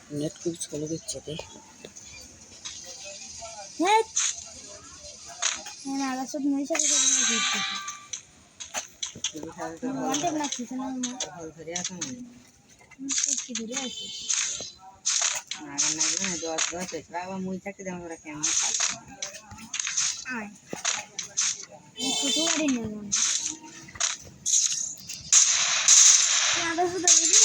Net कुछ खोलो दिखছে তে নেট না আলা সব নই সাথে দিচ্ছি ওয়ান্টেড না কিছু না ধরে আসো কি ধরে আছে না না না দশ দশ বাবা মুই থাকতে দাও ওরা কেমন আয় ছোট গাড়ি নিয়ে যাবো আদা সুদা দিবি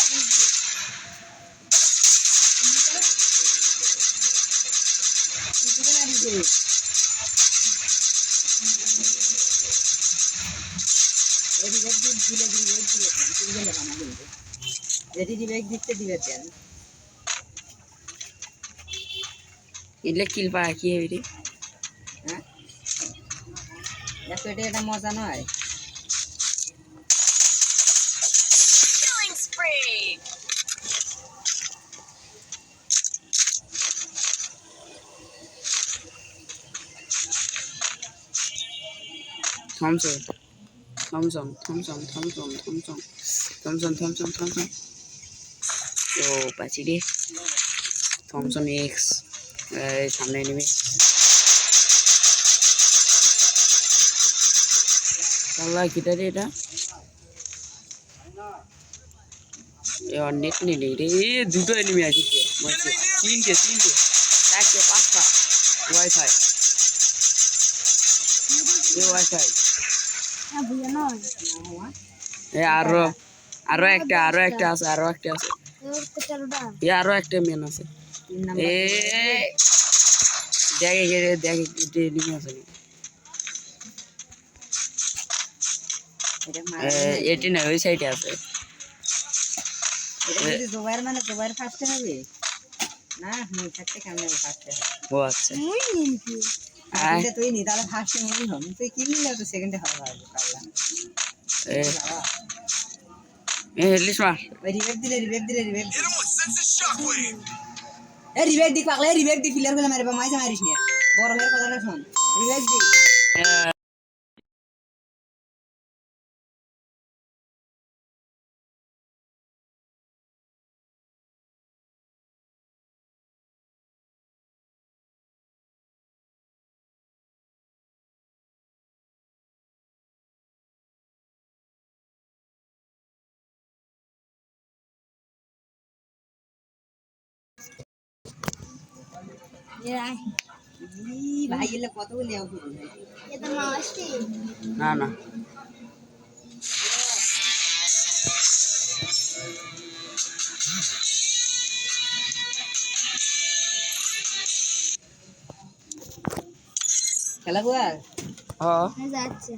ইলে কিল পা কি হই রে হ্যাঁ এটা মজা নয় Killing spree. Thompson তো পাচ্ছি রে থমসন এক্স সামনে নেমে আল্লাহ কিটা রে এটা এবার নেট নেই রে দুটো এনিমি আছে তিনটে চারটে পাঁচটা ওয়াইফাই ওয়াইফাই হ্যাঁ বুঝা নয় আরো একটা আছে তোর তো চলবা আরো একটা মেন আছে এ দেখে এনিমি আছে এটি না ওই সাইডে আছে দুবার ফার্স্টে হবে না মুই থাকতে কেমন ফার্স্টে হবে ও আচ্ছা মুই নিমকি তুই নি তাহলে ফার্স্টে মুই হম তুই কি নিলে তো সেকেন্ডে হবে পারলাম হেলিস মার রিভাইভ দিলে Hit him with sense shockwave. Revive the পাগলা রিভাইভ দি ফিলার গুলো মারবা মাইজা মারিস নি বড় ভাইয়ের কথাটা শুন রিভাইভ দি ये आए ভাই এলে কত বলে আও ये तो मास्टी না খেলা কর मैं जाते